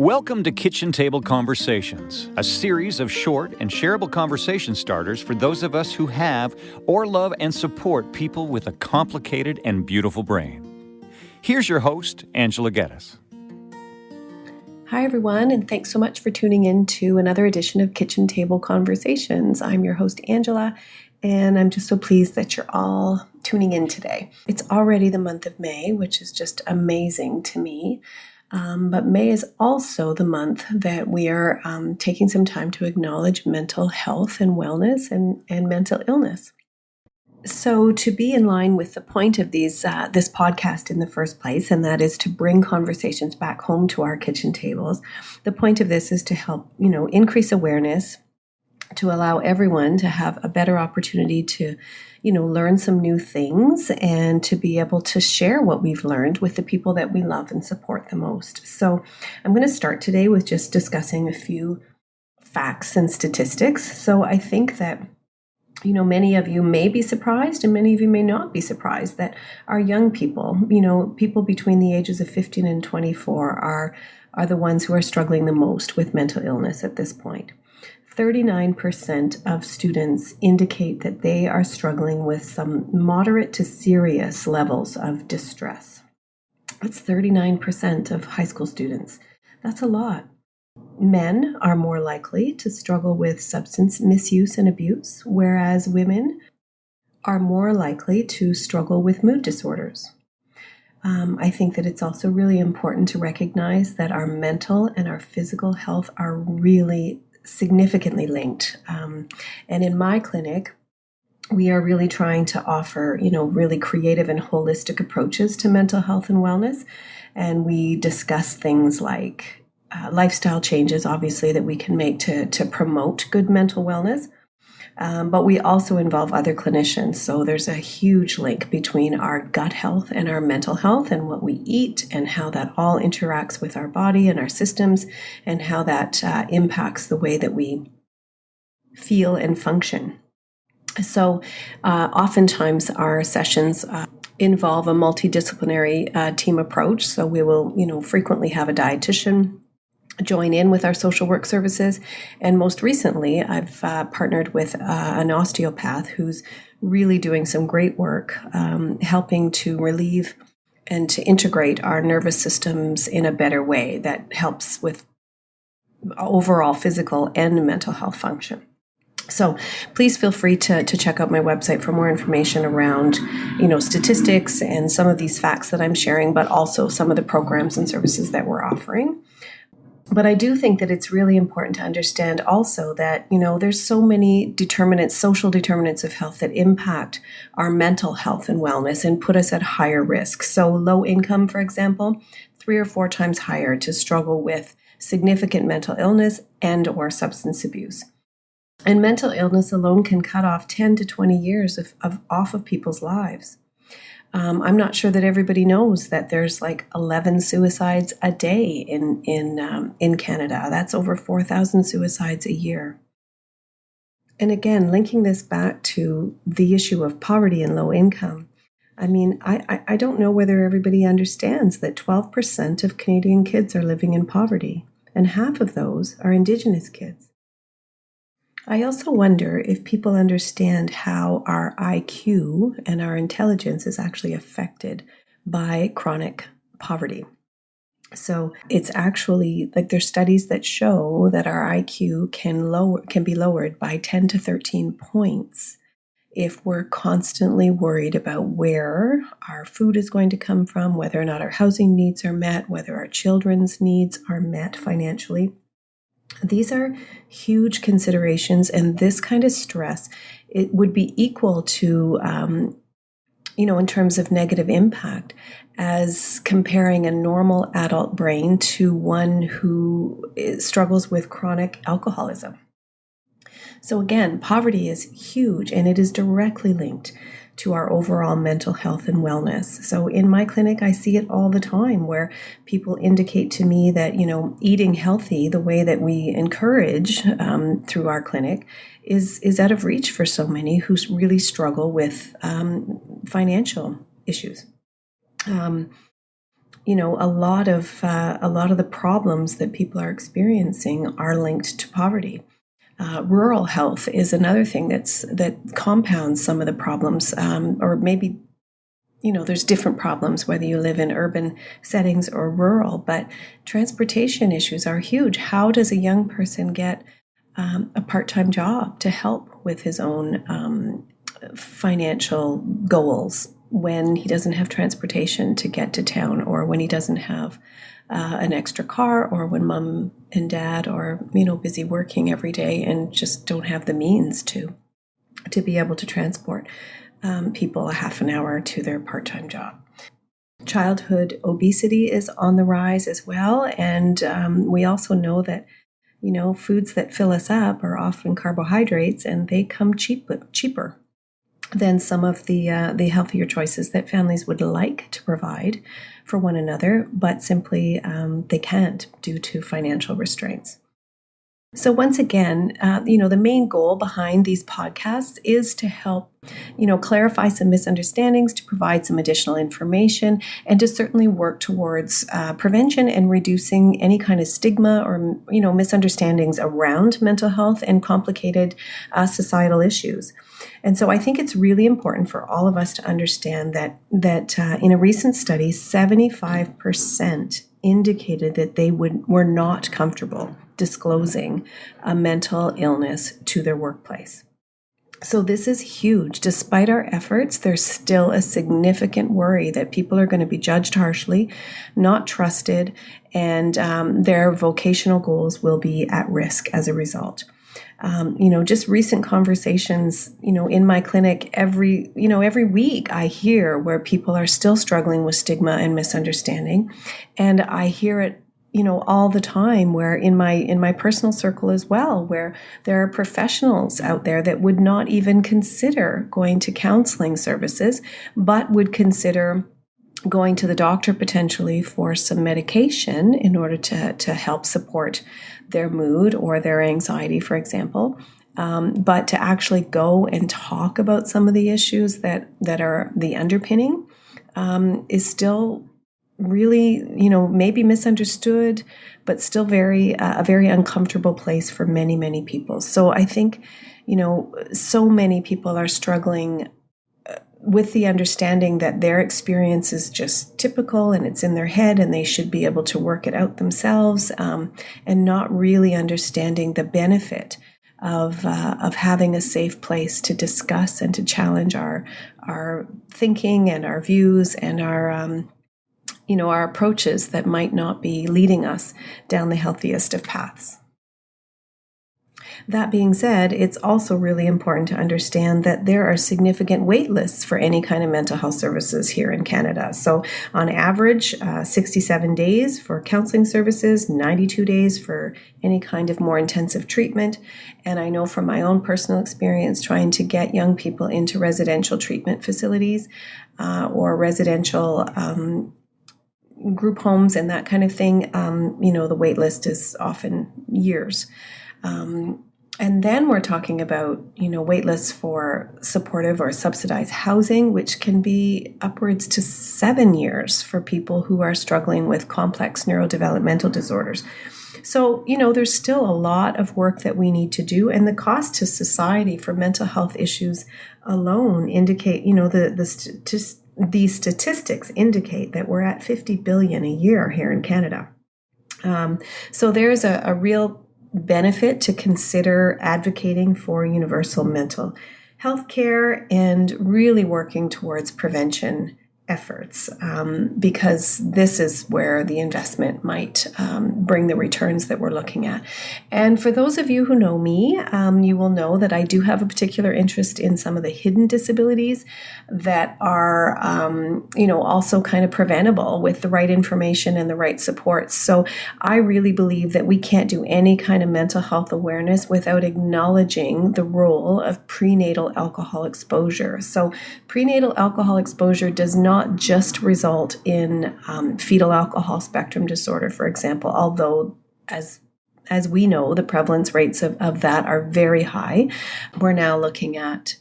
Welcome to Kitchen Table Conversations, a series of short and shareable conversation starters for those of us who have or love and support people with a complicated and beautiful brain. Here's your host, Angela Geddes. Hi, everyone, and thanks so much for tuning in to another edition of Kitchen Table Conversations. I'm your host, Angela, and I'm just so pleased that you're all tuning in today. It's already the month of May, which is just amazing to me. But May is also the month that we are taking some time to acknowledge mental health and wellness and mental illness. So to be in line with the point of this podcast in the first place, and that is to bring conversations back home to our kitchen tables, the point of this is to help, increase awareness, to allow everyone to have a better opportunity to, learn some new things and to be able to share what we've learned with the people that we love and support the most. So I'm going to start today with just discussing a few facts and statistics. So I think that many of you may be surprised and many of you may not be surprised that our young people, people between the ages of 15 and 24 are the ones who are struggling the most with mental illness at this point. 39% of students indicate that they are struggling with some moderate to serious levels of distress. That's 39% of high school students. That's a lot. Men are more likely to struggle with substance misuse and abuse, whereas women are more likely to struggle with mood disorders. I think that it's also really important to recognize that our mental and our physical health are really significantly linked. And in my clinic, we are really trying to offer, really creative and holistic approaches to mental health and wellness. And we discuss things like lifestyle changes, obviously, that we can make to promote good mental wellness. But we also involve other clinicians. So there's a huge link between our gut health and our mental health and what we eat and how that all interacts with our body and our systems and how that impacts the way that we feel and function. So oftentimes our sessions involve a multidisciplinary team approach. So we will, frequently have a dietitian join in with our social work services. And most recently, I've partnered with an osteopath who's really doing some great work, helping to relieve and to integrate our nervous systems in a better way that helps with overall physical and mental health function. So please feel free to check out my website for more information around, statistics and some of these facts that I'm sharing, but also some of the programs and services that we're offering. But I do think that it's really important to understand also that, there's so many social determinants of health that impact our mental health and wellness and put us at higher risk. So low income, for example, 3 or 4 times higher to struggle with significant mental illness and or substance abuse. And mental illness alone can cut off 10 to 20 years off of people's lives. I'm not sure that everybody knows that there's like 11 suicides a day in Canada. That's over 4,000 suicides a year. And again, linking this back to the issue of poverty and low income, I don't know whether everybody understands that 12% of Canadian kids are living in poverty, and half of those are Indigenous kids. I also wonder if people understand how our IQ and our intelligence is actually affected by chronic poverty. So it's actually like there's studies that show that our IQ can be lowered by 10 to 13 points if we're constantly worried about where our food is going to come from, whether or not our housing needs are met, whether our children's needs are met financially. These are huge considerations, and this kind of stress, it would be equal to, in terms of negative impact, as comparing a normal adult brain to one who struggles with chronic alcoholism. So again, poverty is huge, and it is directly linked to our overall mental health and wellness. So in my clinic, I see it all the time where people indicate to me that, eating healthy, the way that we encourage through our clinic, is out of reach for so many who really struggle with financial issues. a lot of the problems that people are experiencing are linked to poverty. Rural health is another thing that compounds some of the problems, or maybe there's different problems whether you live in urban settings or rural, but transportation issues are huge. How does a young person get a part-time job to help with his own financial goals when he doesn't have transportation to get to town, or when he doesn't have an extra car, or when mom and dad are busy working every day and just don't have the means to be able to transport people a half an hour to their part-time job. Childhood obesity is on the rise as well, and we also know that foods that fill us up are often carbohydrates, and they come cheaper than some of the healthier choices that families would like to provide for one another, but simply they can't due to financial restraints. So once again, the main goal behind these podcasts is to help, clarify some misunderstandings, to provide some additional information, and to certainly work towards prevention and reducing any kind of stigma or, misunderstandings around mental health and complicated societal issues. And so I think it's really important for all of us to understand that in a recent study, 75% indicated that they were not comfortable disclosing a mental illness to their workplace. So this is huge. Despite our efforts, there's still a significant worry that people are going to be judged harshly, not trusted, and their vocational goals will be at risk as a result. Just recent conversations, in my clinic every week I hear where people are still struggling with stigma and misunderstanding. And I hear it, all the time, where in my personal circle as well, where there are professionals out there that would not even consider going to counseling services, but would consider going to the doctor potentially for some medication in order to help support their mood or their anxiety, for example. But to actually go and talk about some of the issues that are the underpinning is still really, maybe misunderstood, but still a very uncomfortable place for many, many people. So I think, so many people are struggling with the understanding that their experience is just typical and it's in their head and they should be able to work it out themselves, and not really understanding the benefit of having a safe place to discuss and to challenge our thinking and our views and our approaches that might not be leading us down the healthiest of paths. That being said, it's also really important to understand that there are significant wait lists for any kind of mental health services here in Canada. So on average, 67 days for counseling services, 92 days for any kind of more intensive treatment. And I know from my own personal experience trying to get young people into residential treatment facilities or residential group homes and that kind of thing, the wait list is often years. And then we're talking about, wait lists for supportive or subsidized housing, which can be upwards to 7 years for people who are struggling with complex neurodevelopmental disorders. So, there's still a lot of work that we need to do, and the cost to society for mental health issues alone indicate, the statistics indicate that we're at $50 billion a year here in Canada. So there's a real benefit to consider advocating for universal mental health care and really working towards prevention efforts, because this is where the investment might bring the returns that we're looking at. And for those of you who know me, you will know that I do have a particular interest in some of the hidden disabilities that are, also kind of preventable with the right information and the right supports. So I really believe that we can't do any kind of mental health awareness without acknowledging the role of prenatal alcohol exposure. So prenatal alcohol exposure does not just result in fetal alcohol spectrum disorder, for example, although as we know, the prevalence rates of that are very high. We're now looking at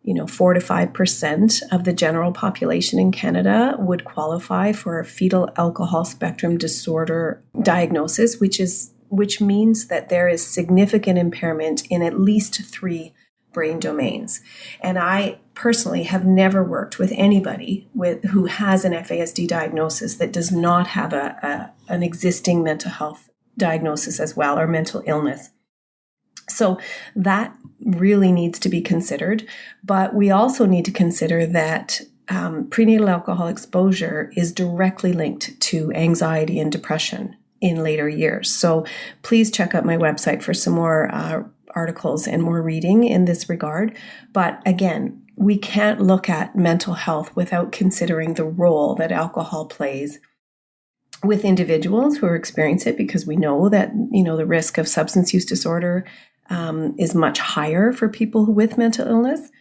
4 to 5% of the general population in Canada would qualify for a fetal alcohol spectrum disorder diagnosis, which means that there is significant impairment in at least 3 brain domains. And I personally have never worked with anybody who has an FASD diagnosis that does not have an existing mental health diagnosis as well, or mental illness. So that really needs to be considered. But we also need to consider that prenatal alcohol exposure is directly linked to anxiety and depression in later years. So please check out my website for some more articles and more reading in this regard. But again, we can't look at mental health without considering the role that alcohol plays with individuals who experience it, because we know that, the risk of substance use disorder is much higher for people with mental illness,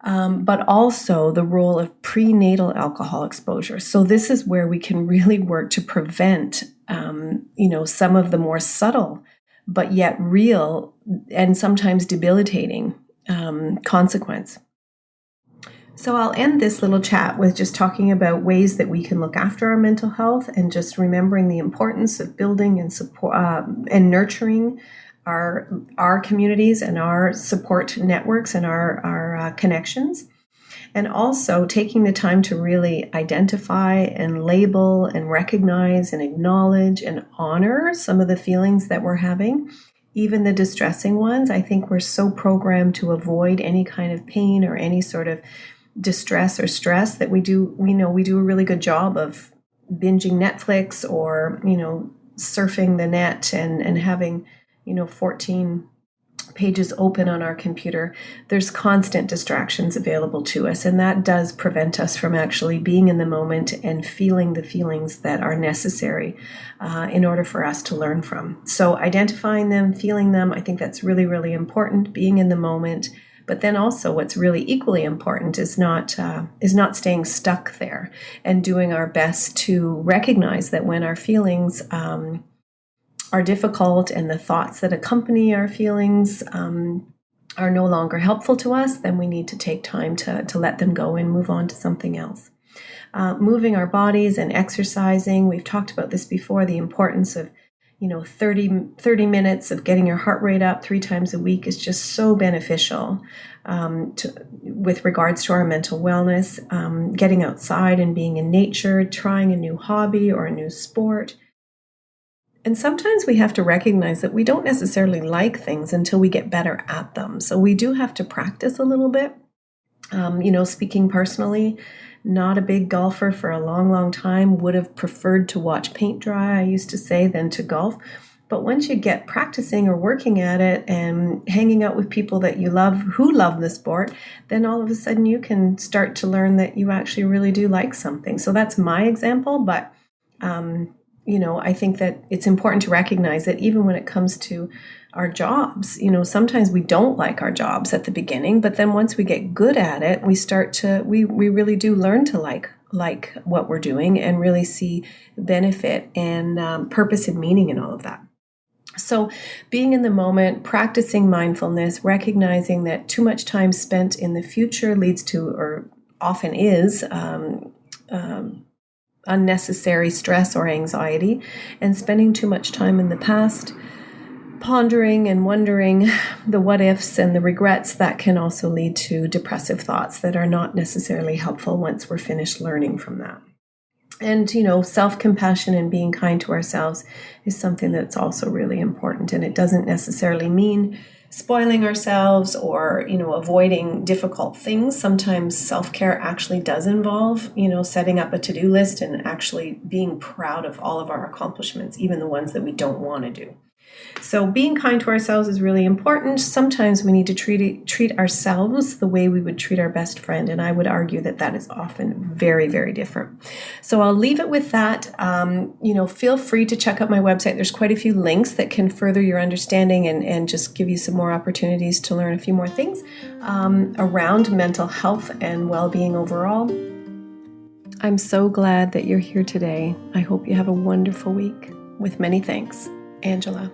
but also the role of prenatal alcohol exposure. So this is where we can really work to prevent, some of the more subtle, but yet real and sometimes debilitating consequence. So I'll end this little chat with just talking about ways that we can look after our mental health, and just remembering the importance of building and support and nurturing our communities and our support networks and our connections, and also taking the time to really identify and label and recognize and acknowledge and honor some of the feelings that we're having, even the distressing ones. I think we're so programmed to avoid any kind of pain or any sort of distress or stress that we do a really good job of binging Netflix or, surfing the net and having, 14 pages open on our computer. There's constant distractions available to us, and that does prevent us from actually being in the moment and feeling the feelings that are necessary in order for us to learn from. So identifying them, feeling them, I think that's really, really important, being in the moment. But then also what's really equally important is not staying stuck there, and doing our best to recognize that when our feelings are difficult and the thoughts that accompany our feelings are no longer helpful to us, then we need to take time to let them go and move on to something else. Moving our bodies and exercising. We've talked about this before, the importance of 30 minutes of getting your heart rate up 3 times a week is just so beneficial with regards to our mental wellness. Getting outside and being in nature, trying a new hobby or a new sport. And sometimes we have to recognize that we don't necessarily like things until we get better at them. So we do have to practice a little bit. Speaking personally, not a big golfer for a long, long time, would have preferred to watch paint dry, I used to say, than to golf. But once you get practicing or working at it and hanging out with people that you love, who love the sport, then all of a sudden you can start to learn that you actually really do like something. So that's my example. But, I think that it's important to recognize that even when it comes to our jobs, sometimes we don't like our jobs at the beginning, but then once we get good at it, we really do learn to like what we're doing and really see benefit and purpose and meaning in all of that. So being in the moment, practicing mindfulness, recognizing that too much time spent in the future leads to, or often is, unnecessary stress or anxiety, and spending too much time in the past, pondering and wondering the what ifs and the regrets, that can also lead to depressive thoughts that are not necessarily helpful once we're finished learning from that. And, self-compassion and being kind to ourselves is something that's also really important. And it doesn't necessarily mean spoiling ourselves or, avoiding difficult things. Sometimes self-care actually does involve, setting up a to-do list and actually being proud of all of our accomplishments, even the ones that we don't want to do. So being kind to ourselves is really important. Sometimes we need to treat ourselves the way we would treat our best friend. And I would argue that that is often very, very different. So I'll leave it with that. Feel free to check out my website. There's quite a few links that can further your understanding and just give you some more opportunities to learn a few more things around mental health and well-being overall. I'm so glad that you're here today. I hope you have a wonderful week. With many thanks, Angela.